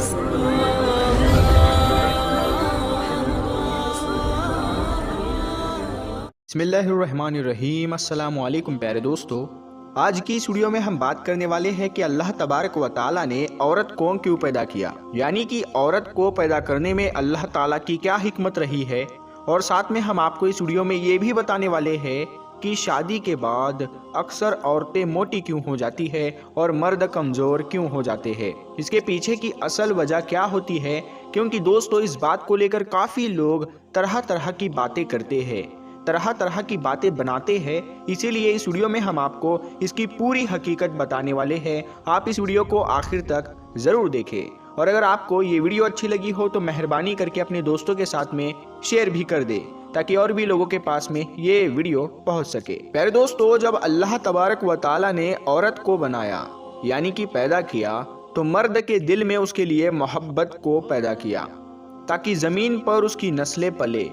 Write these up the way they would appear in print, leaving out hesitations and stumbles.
बिस्मिल्लाहिर्रहमानिर्रहीम। अस्सलामु अलैकुम प्यारे दोस्तों, आज की इस वीडियो में हम बात करने वाले हैं कि अल्लाह तबारक व ताला ने औरत को क्यों पैदा किया, यानी कि औरत को पैदा करने में अल्लाह ताला की क्या हिकमत रही है। और साथ में हम आपको इस वीडियो में ये भी बताने वाले हैं कि शादी के बाद अक्सर औरतें मोटी क्यों हो जाती है और मर्द कमज़ोर क्यों हो जाते हैं, इसके पीछे की असल वजह क्या होती है। क्योंकि दोस्तों, इस बात को लेकर काफ़ी लोग तरह तरह की बातें करते हैं, तरह तरह की बातें बनाते हैं। इसीलिए इस वीडियो में हम आपको इसकी पूरी हकीकत बताने वाले हैं। आप इस वीडियो को आखिर तक ज़रूर देखें। और अगर आपको ये वीडियो अच्छी लगी हो तो मेहरबानी करके अपने दोस्तों के साथ में शेयर भी कर दे, ताकि और भी लोगों के पास में ये वीडियो पहुंच सके। प्यारे दोस्तों, जब अल्लाह तबारक व ताला ने औरत को बनाया यानी कि पैदा किया, तो मर्द के दिल में उसके लिए मोहब्बत को पैदा किया ताकि ज़मीन पर उसकी नस्लें पले।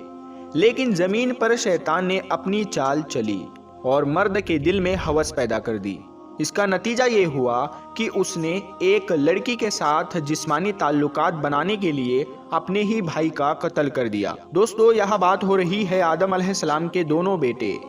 लेकिन ज़मीन पर शैतान ने अपनी चाल चली और मर्द के दिल में हवस पैदा कर दी। इसका नतीजा ये हुआ कि उसने एक लड़की के साथ जिस्मानी ताल्लुकात बनाने के लिए अपने ही भाई का कत्ल कर दिया। दोस्तों, यह बात हो रही है आदम अलैहिस्सलाम के दोनों बेटे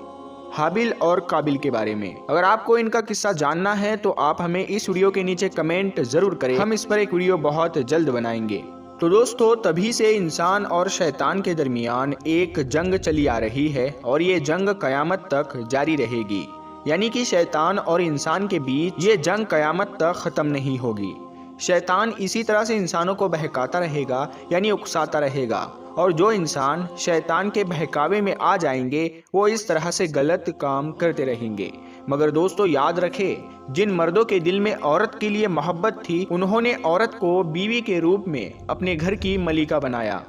हाबिल और काबिल के बारे में। अगर आपको इनका किस्सा जानना है तो आप हमें इस वीडियो के नीचे कमेंट जरूर करें, हम इस पर एक वीडियो बहुत जल्द बनाएंगे। तो दोस्तों, तभी से इंसान और शैतान के दरमियान एक जंग चली आ रही है और ये जंग कयामत तक जारी रहेगी। यानी कि शैतान और इंसान के बीच ये जंग कयामत तक ख़त्म नहीं होगी। शैतान इसी तरह से इंसानों को बहकाता रहेगा, यानी उकसाता रहेगा, और जो इंसान शैतान के बहकावे में आ जाएंगे वो इस तरह से गलत काम करते रहेंगे। मगर दोस्तों, याद रखें, जिन मर्दों के दिल में औरत के लिए मोहब्बत थी, उन्होंने औरत को बीवी के रूप में अपने घर की मलिका बनाया,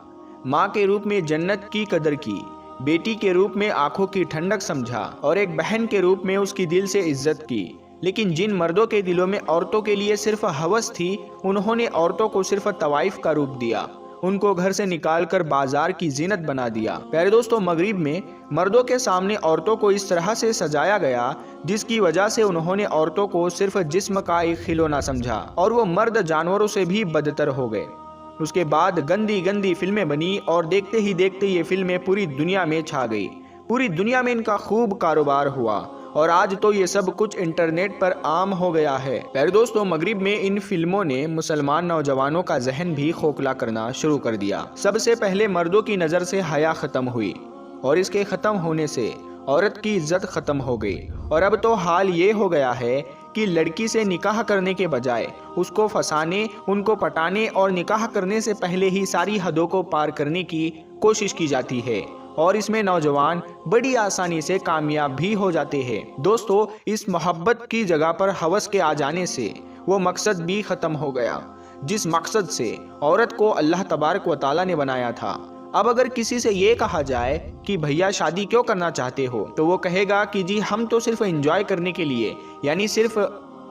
माँ के रूप में जन्नत की कदर की, बेटी के रूप में आंखों की ठंडक समझा और एक बहन के रूप में उसकी दिल से इज्जत की। लेकिन जिन मर्दों के दिलों में औरतों के लिए सिर्फ हवस थी, उन्होंने औरतों को सिर्फ तवाइफ का रूप दिया, उनको घर से निकालकर बाजार की जीनत बना दिया। प्यारे दोस्तों, मगरिब में मर्दों के सामने औरतों को इस तरह से सजाया गया जिसकी वजह से उन्होंने औरतों को सिर्फ जिस्म का एक खिलौना समझा और वो मर्द जानवरों से भी बदतर हो गए। उसके बाद गंदी गंदी फिल्में बनी और देखते ही देखते ये फिल्में पूरी दुनिया में छा गई। पूरी दुनिया में इनका खूब कारोबार हुआ और आज तो ये सब कुछ इंटरनेट पर आम हो गया है। प्यारे दोस्तों, मगरिब में इन फिल्मों ने मुसलमान नौजवानों का जहन भी खोखला करना शुरू कर दिया। सबसे पहले मर्दों की नज़र से हया ख़त्म हुई और इसके ख़त्म होने से औरत की इज्जत ख़त्म हो गई। और अब तो हाल ये हो गया है कि लड़की से निकाह करने के बजाय उसको फंसाने, उनको पटाने और निकाह करने से पहले ही सारी हदों को पार करने की कोशिश की जाती है और इसमें नौजवान बड़ी आसानी से कामयाब भी हो जाते हैं। दोस्तों, इस मोहब्बत की जगह पर हवस के आ जाने से वो मकसद भी ख़त्म हो गया जिस मकसद से औरत को अल्लाह तबारक व ताला ने बनाया था। अब अगर किसी से ये कहा जाए कि भैया शादी क्यों करना चाहते हो, तो वो कहेगा कि जी हम तो सिर्फ एंजॉय करने के लिए, यानी सिर्फ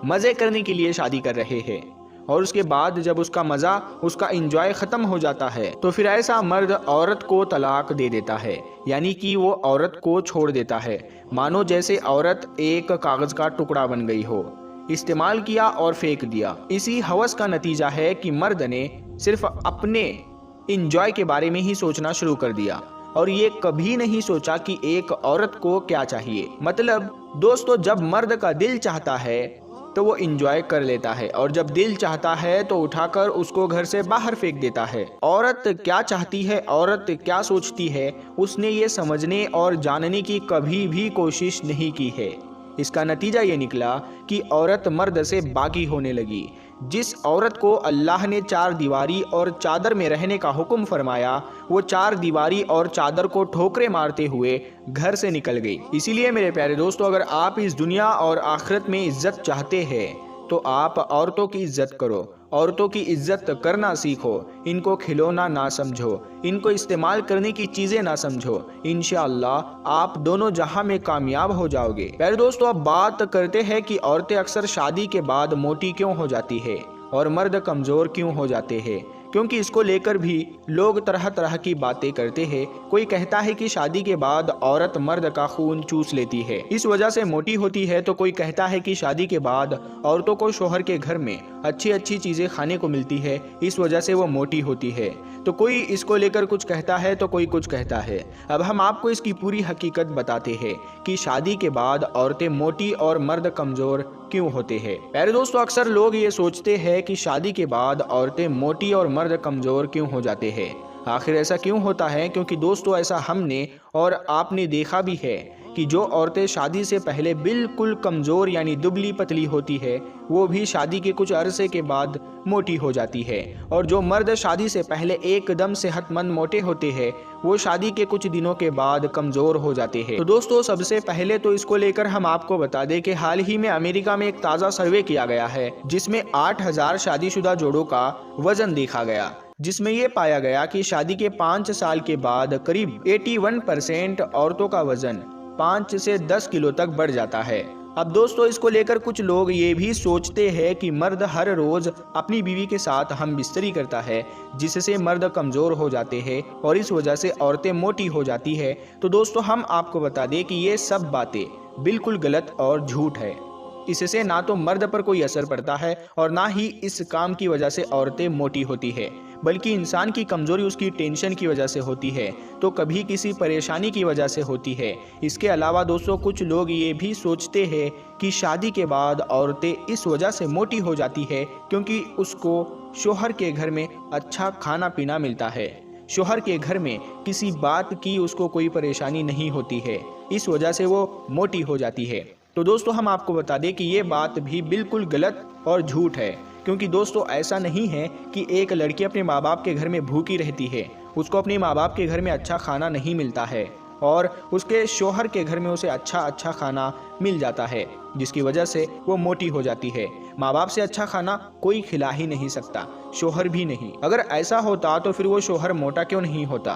मज़े करने के लिए शादी कर रहे हैं। और उसके बाद जब उसका मज़ा, उसका एंजॉय ख़त्म हो जाता है तो फिर ऐसा मर्द औरत को तलाक दे देता है, यानी कि वो औरत को छोड़ देता है, मानो जैसे औरत एक कागज़ का टुकड़ा बन गई हो। इस्तेमाल किया और फेंक दिया। इसी हवस का नतीजा है कि मर्द ने सिर्फ अपने इंजॉय के बारे में ही सोचना शुरू कर दिया और ये कभी नहीं सोचा कि एक औरत को क्या चाहिए। मतलब दोस्तों, जब मर्द का दिल चाहता है तो वो इंजॉय कर लेता है और जब दिल चाहता है तो उठाकर उसको घर से बाहर फेंक देता है। औरत क्या चाहती है, औरत क्या सोचती है, उसने ये समझने और जानने की कभी भी कोशिश नहीं की है। इसका नतीजा ये निकला कि औरत मर्द से बागी होने लगी। जिस औरत को अल्लाह ने चार दीवारी और चादर में रहने का हुक्म फरमाया, वो चार दीवारी और चादर को ठोकरे मारते हुए घर से निकल गई। इसीलिए मेरे प्यारे दोस्तों, अगर आप इस दुनिया और आखिरत में इज्जत चाहते हैं तो आप औरतों की इज्जत करो, औरतों की इज्जत करना सीखो, इनको खिलौना ना समझो, इनको इस्तेमाल करने की चीज़ें ना समझो। इंशाअल्लाह आप दोनों जहां में कामयाब हो जाओगे। प्यारे दोस्तों, अब बात करते हैं कि औरतें अक्सर शादी के बाद मोटी क्यों हो जाती है और मर्द कमज़ोर क्यों हो जाते हैं। क्योंकि इसको लेकर भी लोग तरह तरह की बातें करते हैं। कोई कहता है कि शादी के बाद औरत मर्द का खून चूस लेती है, इस वजह से मोटी होती है। तो कोई कहता है कि शादी के बाद औरतों को शोहर के घर में अच्छी अच्छी चीजें खाने को मिलती है, इस वजह से वो मोटी होती है। तो कोई इसको लेकर कुछ कहता है तो कोई कुछ कहता है। अब हम आपको इसकी पूरी हकीकत बताते हैं कि शादी के बाद औरतें मोटी और मर्द कमजोर क्यों होते हैं। प्यारे दोस्तों, अक्सर लोग ये सोचते हैं कि शादी के बाद औरतें मोटी और मर्द कमजोर क्यों हो जाते हैं। आखिर ऐसा क्यों होता है? क्योंकि दोस्तों ऐसा हमने और आपने देखा भी है कि जो औरतें शादी से पहले बिल्कुल कमज़ोर यानी दुबली पतली होती है, वो भी शादी के कुछ अरसे के बाद मोटी हो जाती है। और जो मर्द शादी से पहले एकदम सेहतमंद मोटे होते हैं, वो शादी के कुछ दिनों के बाद कमज़ोर हो जाते हैं। तो दोस्तों, सबसे पहले तो इसको लेकर हम आपको बता दें कि हाल ही में अमेरिका में एक ताज़ा सर्वे किया गया है, जिसमें 8000 शादीशुदा जोड़ों का वजन देखा गया, जिसमें ये पाया गया कि शादी के 5 साल के बाद करीब 81% औरतों का वजन 5 से 10 किलो तक बढ़ जाता है। अब दोस्तों, इसको लेकर कुछ लोग ये भी सोचते हैं कि मर्द हर रोज अपनी बीवी के साथ हम बिस्तरी करता है, जिससे मर्द कमज़ोर हो जाते हैं और इस वजह से औरतें मोटी हो जाती है। तो दोस्तों, हम आपको बता दें कि ये सब बातें बिल्कुल गलत और झूठ है। इससे ना तो मर्द पर कोई असर पड़ता है और ना ही इस काम की वजह से औरतें मोटी होती है, बल्कि इंसान की कमज़ोरी उसकी टेंशन की वजह से होती है, तो कभी किसी परेशानी की वजह से होती है। इसके अलावा दोस्तों, कुछ लोग ये भी सोचते हैं कि शादी के बाद औरतें इस वजह से मोटी हो जाती है क्योंकि उसको शोहर के घर में अच्छा खाना पीना मिलता है, शोहर के घर में किसी बात की उसको कोई परेशानी नहीं होती है, इस वजह से वो मोटी हो जाती है। तो दोस्तों, हम आपको बता दें कि ये बात भी बिल्कुल गलत और झूठ है, क्योंकि दोस्तों ऐसा नहीं है कि एक लड़की अपने माँ बाप के घर में भूखी रहती है, उसको अपने माँ बाप के घर में अच्छा खाना नहीं मिलता है और उसके शोहर के घर में उसे अच्छा खाना मिल जाता है, जिसकी वजह से वो मोटी हो जाती है। माँ बाप से अच्छा खाना कोई खिला ही नहीं सकता, शोहर भी नहीं। अगर ऐसा होता तो फिर वो शोहर मोटा क्यों नहीं होता,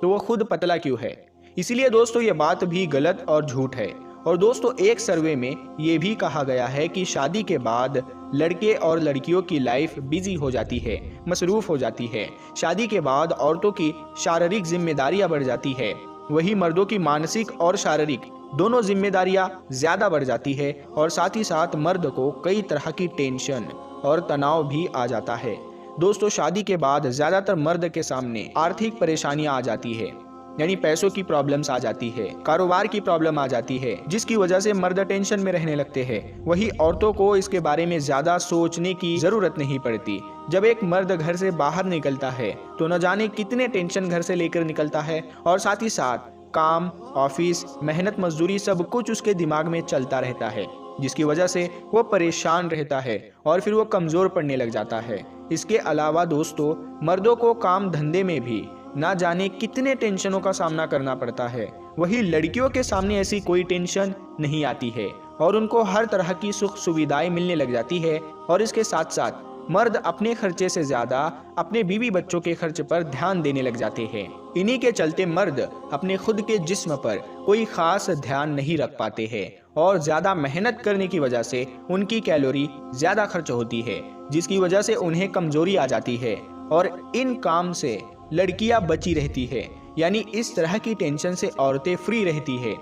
तो वो खुद पतला क्यों है। इसीलिए दोस्तों, ये बात भी गलत और झूठ है। और दोस्तों, एक सर्वे में ये भी कहा गया है कि शादी के बाद लड़के और लड़कियों की लाइफ बिजी हो जाती है, मसरूफ हो जाती है। शादी के बाद औरतों की शारीरिक जिम्मेदारियां बढ़ जाती है, वही मर्दों की मानसिक और शारीरिक दोनों जिम्मेदारियां ज़्यादा बढ़ जाती है और साथ ही साथ मर्द को कई तरह की टेंशन और तनाव भी आ जाता है। दोस्तों, शादी के बाद ज़्यादातर मर्द के सामने आर्थिक परेशानियां आ जाती है, यानी पैसों की प्रॉब्लम्स आ जाती है, कारोबार की प्रॉब्लम आ जाती है, जिसकी वजह से मर्द टेंशन में रहने लगते हैं। वही औरतों को इसके बारे में ज्यादा सोचने की जरूरत नहीं पड़ती। जब एक मर्द घर से बाहर निकलता है तो न जाने कितने टेंशन घर से लेकर निकलता है और साथ ही साथ काम, ऑफिस, मेहनत मजदूरी सब कुछ उसके दिमाग में चलता रहता है, जिसकी वजह से वो परेशान रहता है और फिर वो कमजोर पड़ने लग जाता है। इसके अलावा दोस्तों, मर्दों को काम धंधे में भी ना जाने कितने टेंशनों का सामना करना पड़ता है, वही लड़कियों के सामने ऐसी कोई टेंशन नहीं आती है और उनको हर तरह की सुख सुविधाएं मिलने लग जाती है। और इसके साथ साथ मर्द अपने खर्चे से ज्यादा अपने बीवी बच्चों के खर्च पर ध्यान देने लग जाते हैं। इन्हीं के चलते मर्द अपने खुद के जिस्म पर कोई खास ध्यान नहीं रख पाते हैं और ज्यादा मेहनत करने की वजह से उनकी कैलोरी ज्यादा खर्च होती है, जिसकी वजह से उन्हें कमजोरी आ जाती है और इन काम से लड़कियां बची रहती है, यानी इस तरह की टेंशन से औरतें फ्री रहती है।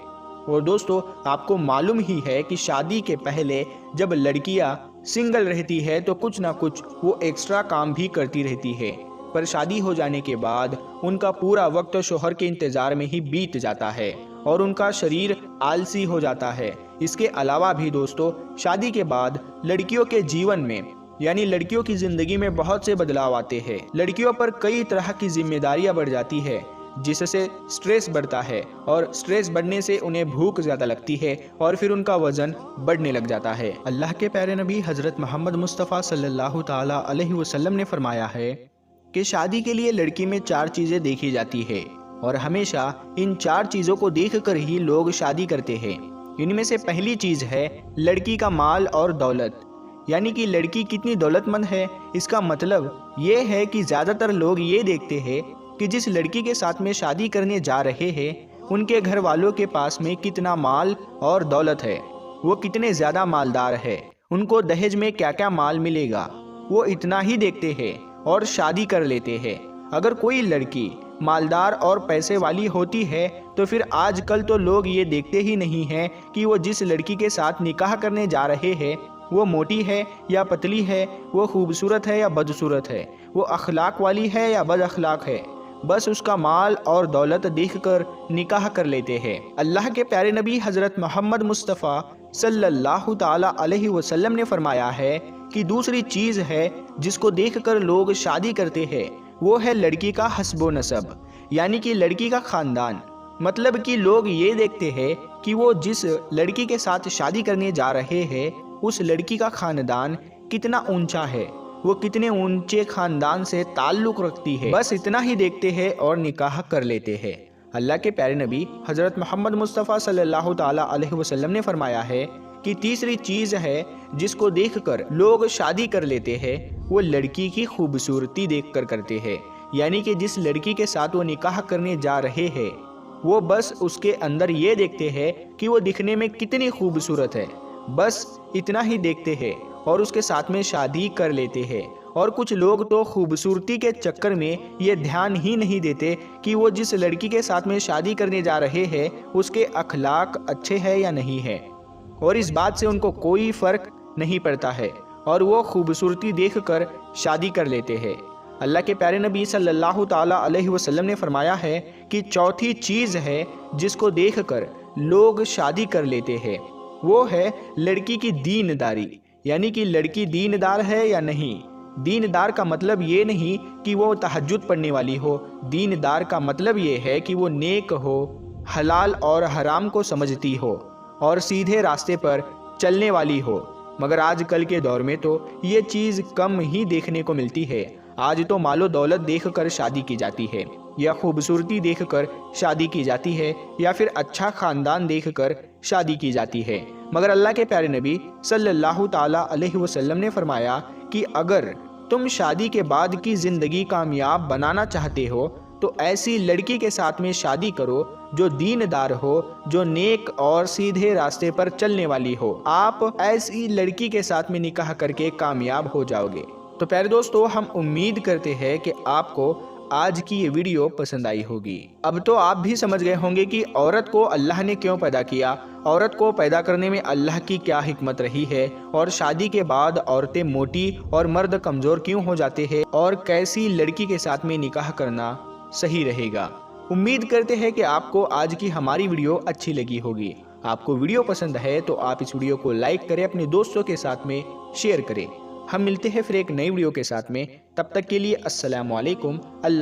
और दोस्तों, आपको मालूम ही है कि शादी के पहले जब लड़कियां सिंगल रहती है तो कुछ ना कुछ वो एक्स्ट्रा काम भी करती रहती है, पर शादी हो जाने के बाद उनका पूरा वक्त शोहर के इंतजार में ही बीत जाता है और उनका शरीर आलसी हो जाता है। इसके अलावा भी दोस्तों, शादी के बाद लड़कियों के जीवन में यानी लड़कियों की जिंदगी में बहुत से बदलाव आते हैं। लड़कियों पर कई तरह की जिम्मेदारियां बढ़ जाती है, जिससे स्ट्रेस बढ़ता है और स्ट्रेस बढ़ने से उन्हें भूख ज्यादा लगती है और फिर उनका वजन बढ़ने लग जाता है। अल्लाह के प्यारे नबी हजरत मोहम्मद मुस्तफ़ा सल्लल्लाहु ताला अलैहि वसल्लम ने फरमाया है कि शादी के लिए लड़की में 4 चीजें देखी जाती है और हमेशा इन 4 चीजों को देखकर ही लोग शादी करते हैं। इनमें से पहली चीज है लड़की का माल और दौलत, यानी कि लड़की कितनी दौलतमंद है। इसका मतलब ये है कि ज़्यादातर लोग ये देखते हैं कि जिस लड़की के साथ में शादी करने जा रहे हैं उनके घर वालों के पास में कितना माल और दौलत है, वो कितने ज़्यादा मालदार है, उनको दहेज में क्या क्या माल मिलेगा, वो इतना ही देखते हैं और शादी कर लेते हैं। अगर कोई लड़की मालदार और पैसे वाली होती है तो फिर आजकल तो लोग ये देखते ही नहीं हैं कि वो जिस लड़की के साथ निकाह करने जा रहे हैं वो मोटी है या पतली है, वो खूबसूरत है या बदसूरत है, वो अखलाक वाली है या बद अखलाक है। बस उसका माल और दौलत देखकर निकाह कर लेते हैं। अल्लाह के प्यारे नबी हज़रत मोहम्मद मुस्तफ़ा सल्लल्लाहु ताला अलैहि वसल्लम ने फरमाया है कि दूसरी चीज़ है जिसको देखकर लोग शादी करते हैं, वो है लड़की का हस्बो नसब, यानी कि लड़की का ख़ानदान। मतलब कि लोग ये देखते हैं कि वो जिस लड़की के साथ शादी करने जा रहे हैं उस लड़की का ख़ानदान कितना ऊंचा है, वो कितने ऊंचे ख़ानदान से ताल्लुक़ रखती है। बस इतना ही देखते हैं और निकाह कर लेते हैं। अल्लाह के प्यारे नबी हज़रत मोहम्मद मुस्तफ़ा सल्लल्लाहु ताला अलैहि वसल्लम ने फरमाया है कि तीसरी चीज़ है जिसको देखकर लोग शादी कर लेते हैं, वो लड़की की खूबसूरती देखकर करते हैं। यानी कि जिस लड़की के साथ वो निकाह करने जा रहे हैं वो बस उसके अंदर ये देखते हैं कि वो दिखने में कितनी खूबसूरत है, बस इतना ही देखते हैं और उसके साथ में शादी कर लेते हैं। और कुछ लोग तो खूबसूरती के चक्कर में ये ध्यान ही नहीं देते कि वो जिस लड़की के साथ में शादी करने जा रहे हैं उसके अखलाक अच्छे हैं या नहीं है, और इस बात से उनको कोई फ़र्क नहीं पड़ता है और वो खूबसूरती देखकर शादी कर लेते हैं। अल्लाह के प्यारे नबी सल्लल्लाहु ताला अलैहि वसल्लम ने फरमाया है कि चौथी चीज़ है जिसको देखकर लोग शादी कर लेते हैं, वो है लड़की की दीनदारी। यानी कि लड़की दीनदार है या नहीं। दीनदार का मतलब ये नहीं कि वो तहज्जुद पढ़ने वाली हो, दीनदार का मतलब ये है कि वो नेक हो, हलाल और हराम को समझती हो और सीधे रास्ते पर चलने वाली हो। मगर आजकल के दौर में तो ये चीज़ कम ही देखने को मिलती है। आज तो मालो दौलत देखकर शादी की जाती है, या खूबसूरती देखकर शादी की जाती है, या फिर अच्छा ख़ानदान देखकर शादी की जाती है। मगर अल्लाह के प्यारे नबी सल्लल्लाहु ताला अलैहि वसल्लम ने फरमाया कि अगर तुम शादी के बाद की ज़िंदगी कामयाब बनाना चाहते हो तो ऐसी लड़की के साथ में शादी करो जो दीनदार हो, जो नेक और सीधे रास्ते पर चलने वाली हो। आप ऐसी लड़की के साथ में निकाह करके कामयाब हो जाओगे। तो प्यारे दोस्तों, हम उम्मीद करते हैं कि आपको आज की ये वीडियो पसंद आई होगी। अब तो आप भी समझ गए होंगे कि औरत को अल्लाह ने क्यों पैदा किया, औरत को पैदा करने में अल्लाह की क्या हिकमत रही है, और शादी के बाद औरतें मोटी और मर्द कमज़ोर क्यों हो जाते हैं, और कैसी लड़की के साथ में निकाह करना सही रहेगा। उम्मीद करते हैं कि आपको आज की हमारी वीडियो अच्छी लगी होगी। आपको वीडियो पसंद है तो आप इस वीडियो को लाइक करें, अपने दोस्तों के साथ में शेयर करें। हम मिलते हैं फिर एक नई वीडियो के साथ में, तब तक के लिए अस्सलामु अलैकुम।